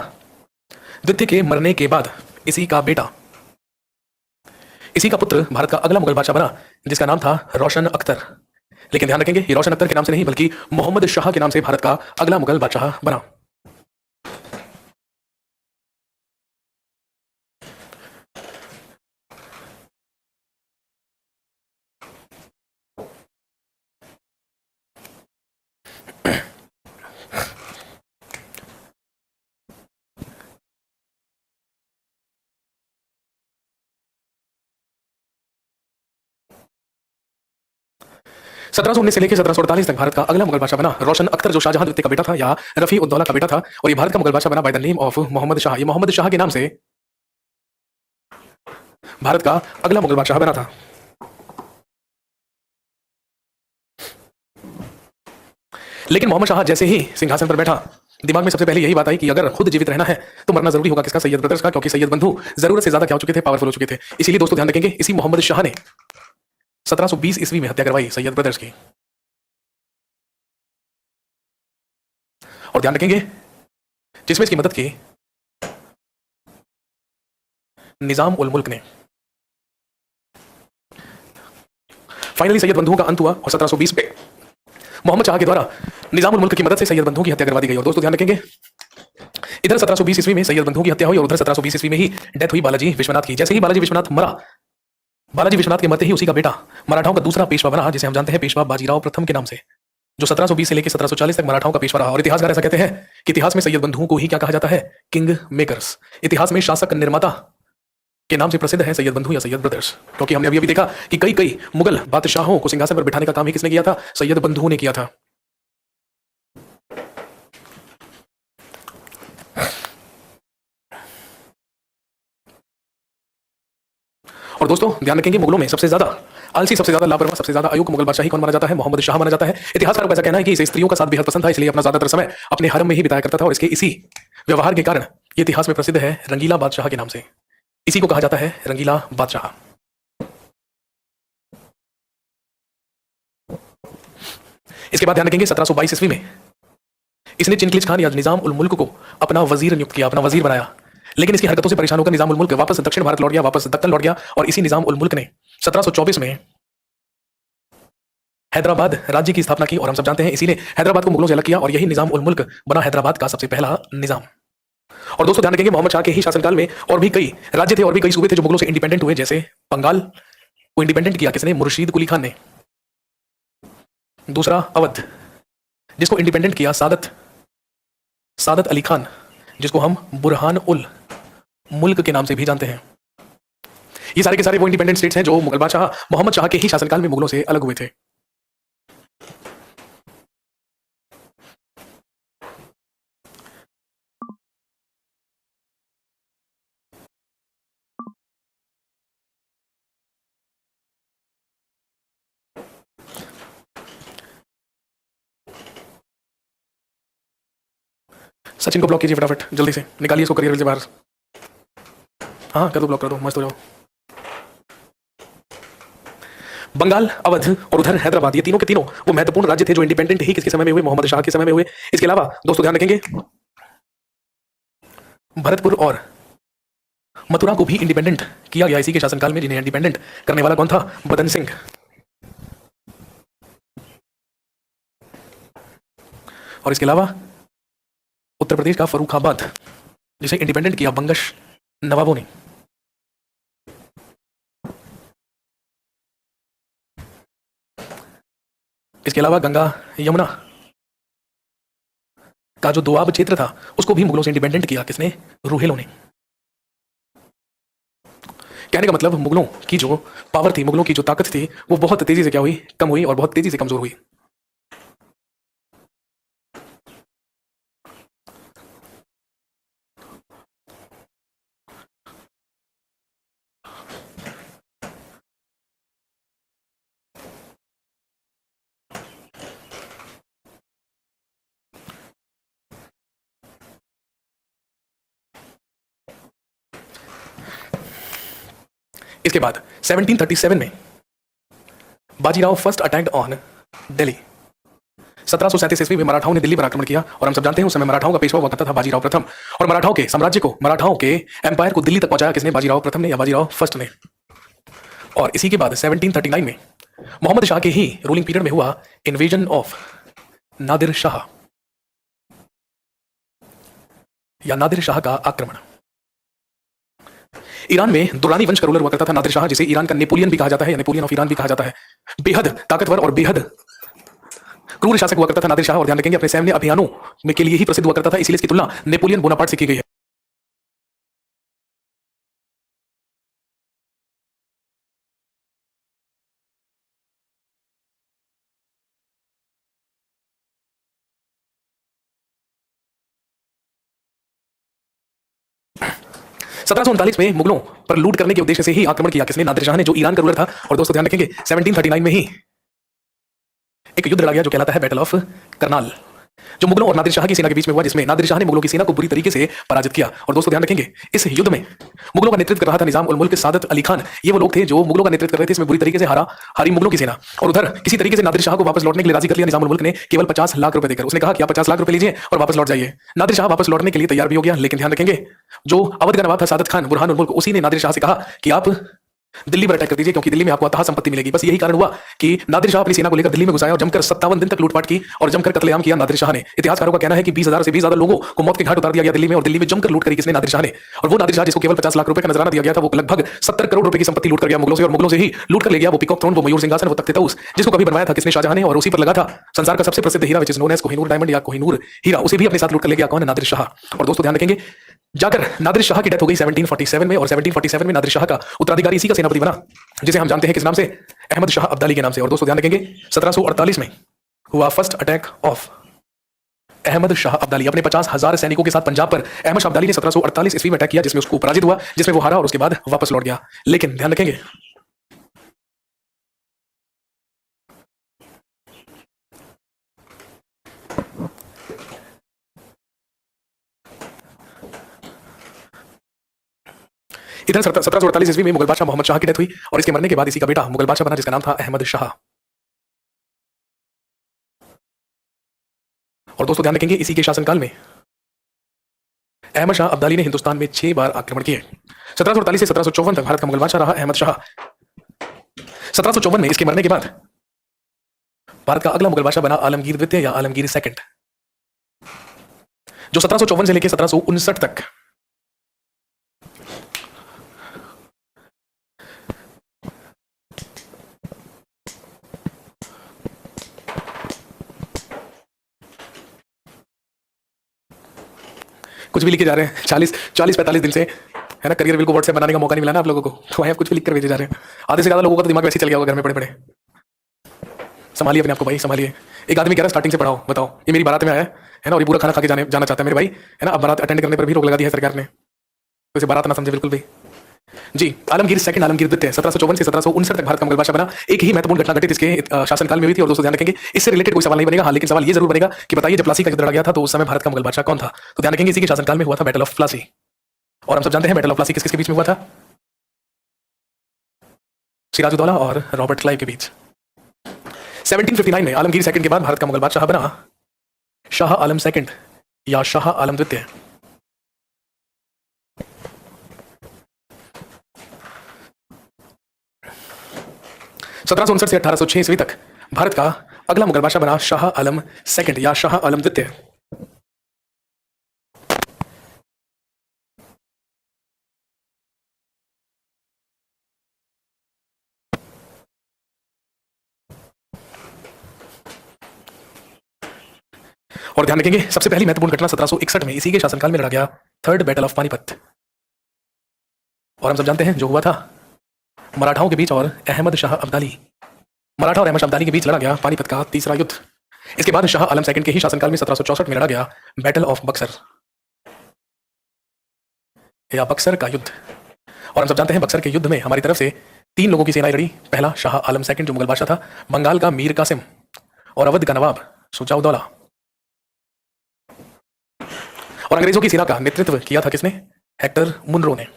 द्वितीय के मरने के बाद इसी का बेटा, इसी का पुत्र भारत का अगला मुगल बादशाह बना, जिसका नाम था रोशन अख्तर। लेकिन ध्यान रखेंगे, ये रोशन अख्तर के नाम से नहीं बल्कि मोहम्मद शाह के नाम से भारत का अगला मुगल बादशाह बना। सत्रह सौ उन्नीस से लेकर 1748 तक भारत का अगला मुगल बादशाह बना रोशन अख्तर, जो शाहजहां द्वितीय का बेटा था या रफी उद दौला का बेटा था। और ये भारत का मुगल बादशाह बना by the name of Mohammad Shah. ये मोहम्मद शाह के नाम से भारत का अगला मुगल बादशाह बना था। लेकिन मोहम्मद शाह जैसे ही सिंहासन पर बैठा, दिमाग में सबसे पहले यही बात आई कि अगर खुद जीवित रहना है तो मरना जरूरी होगा किसका? सैयद ब्रदर्स का, क्योंकि सैयद बंधु जरूरत से ज्यादा क्या हो चुके थे? पावरफुल हो चुके थे। इसीलिए दोस्तों ध्यान रखेंगे, इसी मोहम्मद शाह ने 1720 ईस्वी में हत्या करवाई सैयद ब्रदर्स की। और ध्यान रखेंगे, जिसमें इसकी मदद की निजाम उल मुल्क ने। फाइनली सैयद बंधुओं का अंत हुआ और 1720 पे मोहम्मद शाह के द्वारा निजाम उल मुल्क की मदद से सैयद बंधुओं की हत्या करवा दी गई। और दोस्तों ध्यान रखेंगे, इधर 1720 ईस्वी में सैयद बंधुओं की हत्या हुई और उधर 1720 ईस्वी में ही डेथ हुई बालाजी विश्वनाथ की। जैसे ही बालाजी विश्वनाथ मरा, बालाजी विश्वनाथ के मरते ही उसी का बेटा मराठाओं का दूसरा पेशवा बना, जिसे हम जानते हैं पेशवा बाजीराव प्रथम के नाम से, जो 1720 से लेकर 1740 तक मराठाओं का पेशवा रहा। और इतिहासकार ऐसा कहते हैं कि इतिहास में सैयद बंधुओं को ही क्या कहा जाता है? King makers. इतिहास में शासक निर्माता के नाम से प्रसिद्ध है सैयद बंधु या सैयद ब्रदर्स, क्योंकि हमने अभी अभी देखा कि कई कई मुगल बादशाहों को सिंहासन पर बिठाने का काम ही किसने किया था? सैयद बंधुओं ने किया था। और दोस्तों ध्यान रखेंगे, मुगलों में सबसे ज्यादा आलसी, सबसे ज्यादा लापरवाह, सबसे ज्यादा अयोग्य मुगल बादशाह ही कौन माना जाता है? मोहम्मद शाह माना जाता है। इतिहासकारों का ऐसा कहना है कि इसे स्त्रियों का साथ बेहद पसंद था, इसलिए अपना ज्यादातर समय अपने हरम में ही बिताया करता था। और इसके इसी व्यवहार के कारण ये इतिहास में प्रसिद्ध है रंगीला बादशाह के नाम से। इसी को कहा जाता है रंगीला बादशाह। इसके बाद ध्यान रखेंगे, 1722 ईस्वी में इसने चिनकिलिच खान या निजाम उल मुल्क को अपना वजीर नियुक्त किया, अपना वजीर बनाया। लेकिन इसकी हरकतों से परेशान होकर निजाम उल मुल्क वापस दक्षिण भारत लौट गया, वापस दक्कन लौट गया। और इसी निजाम उल मुल्क ने 1724 में हैदराबाद राज्य की स्थापना की। और हम सब जानते हैं, इसी ने हैदराबाद को मुगलों से अलग किया और यही निजाम उल मुल्क बना हैदराबाद का सबसे पहला निजाम। और दोस्तों ध्यान रखेंगे, मोहम्मद शाह के ही शासनकाल में और भी कई राज्य थे और भी कई सूबे थे जो मुगलों से इंडिपेंडेंट हुए। जैसे बंगाल को इंडिपेंडेंट किया किसने? मुर्शीद कुली खान ने। दूसरा अवध, जिसको इंडिपेंडेंट किया सादत अली खान, जिसको हम बुरहान उल मुल्क के नाम से भी जानते हैं। ये सारे के सारे वो इंडिपेंडेंट स्टेट्स हैं जो मुगल बादशाह मोहम्मद शाह के ही शासनकाल में मुगलों से अलग हुए थे। सचिन को ब्लॉक कीजिए फटाफट, जल्दी से निकालिए इसको करियर से बाहर। हाँ कर दो, ब्लॉक कर दो, मस्त हो जाओ। बंगाल, अवध और उधर हैदराबाद, ये तीनों के तीनों वो महत्वपूर्ण राज्य थे जो इंडिपेंडेंट ही किसके समय में हुए, मोहम्मद शाह के समय में हुए। इसके अलावा दोस्तों ध्यान रखेंगे भरतपुर और मथुरा को भी इंडिपेंडेंट किया गया इसी के शासनकाल में, जिन्हें इंडिपेंडेंट करने वाला कौन था? बदन सिंह। और इसके अलावा उत्तर प्रदेश का फर्रुखाबाद, जिसे इंडिपेंडेंट किया बंगश नवाबों ने। इसके अलावा गंगा यमुना का जो दोआब क्षेत्र था उसको भी मुगलों से इंडिपेंडेंट किया किसने? रूहेलों ने। कहने का मतलब मुगलों की जो पावर थी, मुगलों की जो ताकत थी, वो बहुत तेजी से क्या हुई? कम हुई और बहुत तेजी से कमजोर हुई। इसके बाद 1737 में Bajirao first attacked on Delhi. 1737 ईस्वी में मराठाओं ने दिल्ली पर आक्रमण किया और हम सब जानते हैं उस समय मराठाओं का पेशवा हुआ करता था बाजीराव प्रथम, और मराठाओं के साम्राज्य को, मराठाओं के एम्पायर को दिल्ली तक पहुंचाया किसने? बाजीराव प्रथम ने या बाजीराव फर्स्ट ने। और इसी के बाद 1739 में मोहम्मद शाह के ही रूलिंग पीरियड में हुआ इन्वेजन ऑफ नादिर शाह या नादिर शाह का आक्रमण। ईरान में दुरानी वंश का रूलर हुआ करता था नादिर शाह, जिसे ईरान का नेपोलियन भी कहा जाता है या नेपोलियन ऑफ ईरान भी कहा जाता है। बेहद ताकतवर और बेहद क्रूर शासक हुआ करता था नादिर शाह, और ध्यान रखेंगे अपने सैन्य अभियानों में के लिए ही प्रसिद्ध हुआ करता था, इसलिए इसकी तुलना नेपोलियन बोनापार्ट से की गई है। सत्रह में मुगलों पर लूट करने के उद्देश्य से ही आक्रमण किया किसने? नादिर शाह ने, जो ईरान का रूलर था। और दोस्तों ध्यान रखेंगे 1739 में ही एक युद्ध लड़ा गया जो कहलाता है बैटल ऑफ करनाल, जो मुगलों और नादिर शाह की सेना के बीच में हुआ, जिसमें नादिर शाह ने मुगलों की सेना को बुरी तरीके से पराजित किया। और दोस्तों ध्यान रखेंगे इस युद्ध में मुगलों का नेतृत्व कर रहा था निजाम उल मुल्क सादत अली खान। ये वो लोग थे जो मुगलों का नेतृत्व कर रहे थे, इसमें बुरी तरीके से हारी मुगलों की सेना। और उधर किसी तरीके से नादिर शाह को वापस लौटने के लिए राजी कर लिया निजाम उल मुल्क ने, केवल 50 लाख रुपए देकर। उसने कहा कि आप 50 लाख रुपए लीजिए और वापस लौट जाइए। नादिर शाह वापस लौटने के लिए तैयार भी हो गया, लेकिन ध्यान रखेंगे जो अवध का नवाब था सादत खान बुरहान उल मुल्क, उसी ने नादिर शाह से कहा कि आप दिल्ली पर अटैक कर दीजिए, क्योंकि दिल्ली में आपको अथाह संपत्ति मिलेगी। बस यही कारण हुआ कि नादिर शाह अपनी सेना को लेकर दिल्ली में घुस आया और जमकर 57 दिन तक लूटपाट की और जमकर कत्लेआम किया नादिर शाह ने। इतिहासकारों का कहना है कि 20,000 से भी ज्यादा लोगों को मौत के घाट उतार दिया गया दिल्ली में, और दिल्ली में जमकर लूट करी किसने? नादिर शाह ने। और वो नादिर शाह जिसको केवल 50 लाख रुपए का नजराना दिया गया था, वो लगभग 70 करोड़ रुपए की संपत्ति लूट कर गया मुगलों से, और मुगलों से ही लूट कर ले गया वो पीकॉक थ्रोन, वो मयूर सिंहासन, वो तख्त तऊस, जिसको कभी बनवाया था किसने? शाहजहां ने, और उसी पर लगा था संसार का सबसे प्रसिद्ध हीरा which is known as Kohinoor diamond या कोहिनूर हीरा, उसे भी अपने साथ लूट कर ले गया कौन? नादिर शाह। और दोस्तों ध्यान रखेंगे जाकर नादिर शाह की डेथ हो गई 1747 में, और 1747 में नादिर शाह का उत्तराधिकारी इसी का सेनापति बना, जिसे हम जानते हैं किस नाम से? अहमद शाह अब्दाली के नाम से। और दोस्तों ध्यान रखेंगे 1748 में हुआ first attack of Ahmad Shah Abdali. अपने 50,000 सैनिकों के साथ पंजाब पर अहमद शाह अब्दाली ने 1748 ईस्वी में अटैक किया, जिसमें उसको पराजित हुआ, जिसमें वो हारा और उसके बाद वापस लौट गया। लेकिन ध्यान रखेंगे इधर 1748 ईस्वी में मुगल बादशाह मोहम्मद शाह की डेथ हुई, और इसके मरने के बाद इसी का बेटा मुगल बादशाह बना, जिसका नाम था अहमद शाह। और दोस्तों ध्यान रखेंगे इसी के शासनकाल में अहमद शाह अब्दाली ने हिंदुस्तान में 6 बार आक्रमण किए। 1748 से 1754 तक भारत का मुगल बादशाह रहा अहमद शाह। 1754 में इसके मरने के बाद भारत का अगला मुगल बादशाह बना आलमगीर द्वितीय या आलमगीर सेकंड, जो 1754 से लेकर 1759 तक कुछ भी लिखे जा रहे हैं। 40-45 दिन से है ना, करियर बिल को व्हाट्सएप बनाने का मौका नहीं मिला ना आप लोगों को, तो वहीं आप कुछ भी लिख कर भेजे जा रहे हैं। आधे से ज्यादा लोगों का तो दिमाग वैसे ही चल गया होगा घर में पड़े पड़े। संभालिए अपने आपको भाई, संभालिए। एक आदमी कह रहा है स्टार्टिंग से पढ़ाओ, बताओ। ये मेरी बारात में आया है ना, और ये पूरा खाना खा के जाना चाहता है मेरे भाई, है ना। अब बारात अटेंड करने पर भी रोक लगा दी है सरकार ने, तो इसे बारात ना समझे बिल्कुल भी। जी, आलमगीर सेकंड आलमगीर द्वितीय 1754 से 1759 तक भारत का मुगल बादशाह बना। एक ही महत्वपूर्ण घटना घटित इसके शासनकाल में हुई थी और दोस्तों ध्यान रखेंगे इससे रिलेटेड कोई सवाल नहीं बनेगा। हाँ, लेकिन सवाल ये जरूर बनेगा कि बताइए जब प्लासी का युद्ध लड़ा गया था तो उस समय भारत का मुगल बादशाह कौन था? तो ध्यान रखेंगे इसी के शासनकाल में हुआ था बैटल ऑफ प्लासी। और हम सब जानते हैं बैटल ऑफ प्लासी किसके बीच में हुआ था? सिराजुद्दौला और रॉबर्ट क्लाइव के बीच। 1759 में आलमगीर सेकंड के बाद भारत का मुगल बादशाह बना शाह आलम सेकंड या शाह आलम द्वितीय। 1759 से 1806 ईस्वी तक भारत का अगला मुगल बादशाह बना शाह आलम सेकंड या शाह आलम द्वितीय। और ध्यान रखेंगे सबसे पहली महत्वपूर्ण घटना 1761 में इसी के शासनकाल में लड़ा गया थर्ड बैटल ऑफ पानीपत। और हम सब जानते हैं जो हुआ था मराठाओं के बीच और अहमद शाह अब्दाली, मराठा और अहमद शाह अब्दाली के बीच लड़ा गया पानीपत का तीसरा युद्ध। इसके बाद शाह आलम सेकंड के ही शासनकाल में 1764 में लड़ा गया बैटल ऑफ बक्सर या बक्सर का युद्ध। और हम सब जानते हैं बक्सर के युद्ध में हमारी तरफ से 3 लोगों की सेनाएं लड़ी। पहला शाह आलम सेकंड जो मुगल बादशाह था, बंगाल का मीर कासिम और अवध का नवाब सुजाउद्दौला। और अंग्रेजों की सेना का नेतृत्व किया था किसने? हेक्टर मुनरो ने।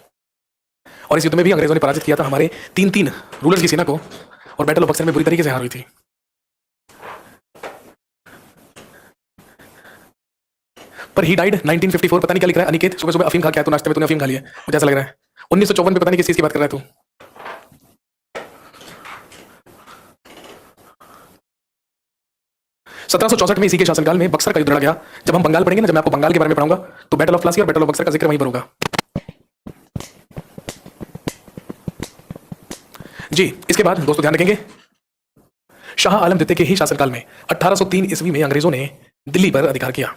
और इस युद्ध में भी अंग्रेजों ने पराजित किया था हमारे 3 रूलर्स की सेना को और बैटल ऑफ बक्सर में बुरी तरीके से हार हुई थी। पर ही डाइड 1954। पता नहीं क्या लिख रहा है अनिकेत, सुबह सुबह अफीम खा के आया तू, नाश्ते में तूने अफीम खा लिया मुझे ऐसा लग रहा है। 1954 में पता नहीं किस चीज की बात कर रहा है तू। सत्रह सौ चौसठ में इसी के शासनकाल में बक्सर का युद्ध लड़ा गया। जब हम बंगाल पढ़ेंगे ना, जब मैं आपको बंगाल के बारे में पढ़ाऊंगा तो बैटल ऑफ प्लासी और बैटल ऑफ बक्सर का जिक्र वहीं पर होगा। जी, इसके बाद दोस्तों ध्यान रखेंगे शाह आलम द्वितीय के ही शासनकाल में 1803 ईस्वी में अंग्रेजों ने दिल्ली पर अधिकार किया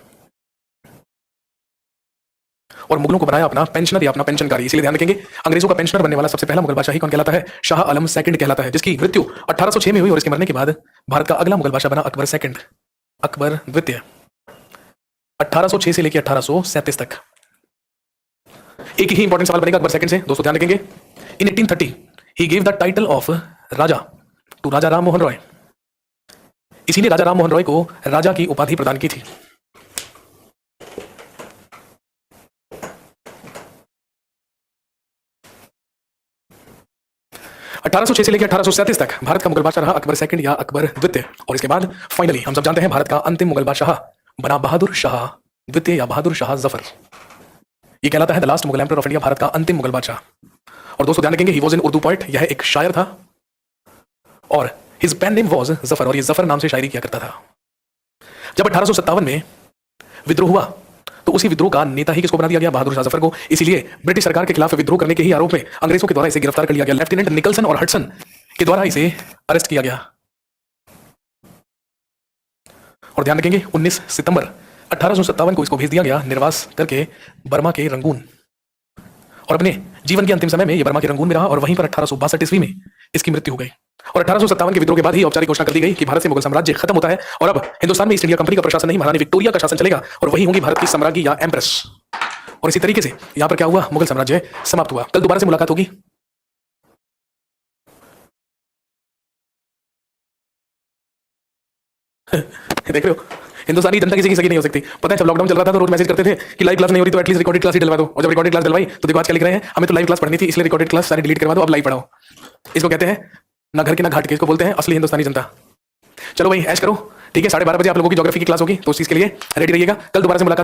और मुगलों को बनाया अपना पेंशनर या अपना पेंशनकारी। इसलिए ध्यान रखेंगे अंग्रेजों का पेंशनर बनने वाला सबसे पहला मुगल बादशाह कौन कहलाता है? शाह आलम सेकंड कहलाता है, जिसकी मृत्यु 1806 में हुई। और इसके मरने के बाद भारत का अगला मुगल बादशाह बना अकबर सेकंड, अकबर द्वितीय 1806 से लेकर 1837 तक। एक ही इंपॉर्टेंट सवाल बनेगा अकबर सेकंड से दोस्तों, ध्यान रखेंगे। In 1830 he give the title of Raja to Raja Ram Mohan Roy. इसी ने राजा राम मोहन रॉय को राजा की उपाधि प्रदान की थी। अठारह से लेकर 1837 तक भारत का मुगल बादशाह रहा अकबर सेकंड या अकबर द्वितीय। और इसके बाद फाइनली हम सब जानते हैं भारत का अंतिम मुगल बादशाह बना बहादुर शाह द्वितीय या बहादुर शाह जफर। ये कहलाता है the last Mughal emperor of India, Bharat का अंतिम मुगल बादशाह। और दोस्तों ध्यान रखेंगे he was an Urdu poet, यह एक शायर था और his pen name was Zafar, और ये जफर नाम से शायरी किया करता था। जब 1857 में विद्रोह हुआ तो उसी विद्रोह का नेता ही किसको बना दिया गया? बहादुर शाह जफर को। इसीलिए ब्रिटिश सरकार के खिलाफ विद्रोह करने के ही आरोप में अंग्रेजों के द्वारा इसे गिरफ्तार कर लिया गया। लेफ्टिनेंट निकलसन और हडसन के द्वारा इसे अरेस्ट किया गया। और ध्यान रखेंगे 19 सितंबर 1857 को इसको भेज दिया गया निर्वास करके बर्मा के रंगून। और अपने जीवन के अंतिम समय में यह बर्मा के रंगून में रहा और वहीं पर 1862 ईस्वी में इसकी मृत्यु हो गई। और 1857 के विद्रोह के बाद ही औपचारिक घोषणा कर दी गई कि भारत से मुगल साम्राज्य खत्म होता है और अब हिंदुस्तान में ईस्ट इंडिया कंपनी का प्रशासन नहीं, महारानी विक्टोरिया का शासन चलेगा और वही होंगी भारत की सम्राज्ञी या एम्प्रेस। और इसी तरीके से यहां पर क्या हुआ? मुगल साम्राज्य समाप्त हुआ। कल दोबारा से मुलाकात होगी। देख रहे हो हिंदुस्तानी जनता किसी की सगी नहीं हो सकती। पता है जब लॉकडाउन चल रहा था तो रोज मैसेज करते थे कि लाइव क्लास नहीं हो रही तो एटलीस्ट रिकॉर्डेड क्लास ही डलवा दो। और जब रिकॉर्डेड क्लास डलवाई तो देखो आज क्या लिख रहे हैं, हमें तो लाइव क्लास पढ़नी थी इसलिए रिकॉर्डेड क्लास सारी डिलीट करवा दो, अब लाइव पढ़ाओ। इसको कहते हैं ना घर के ना घाट के, इसको बोलते हैं असली हिंदुस्तानी जनता। चलो भाई ऐश करो, ठीक है। 12:30 बजे आप लोगों की ज्योग्राफी की क्लास होगी तो उस चीज के लिए रेडी रहिएगा। कल दोबारा से मुलाकात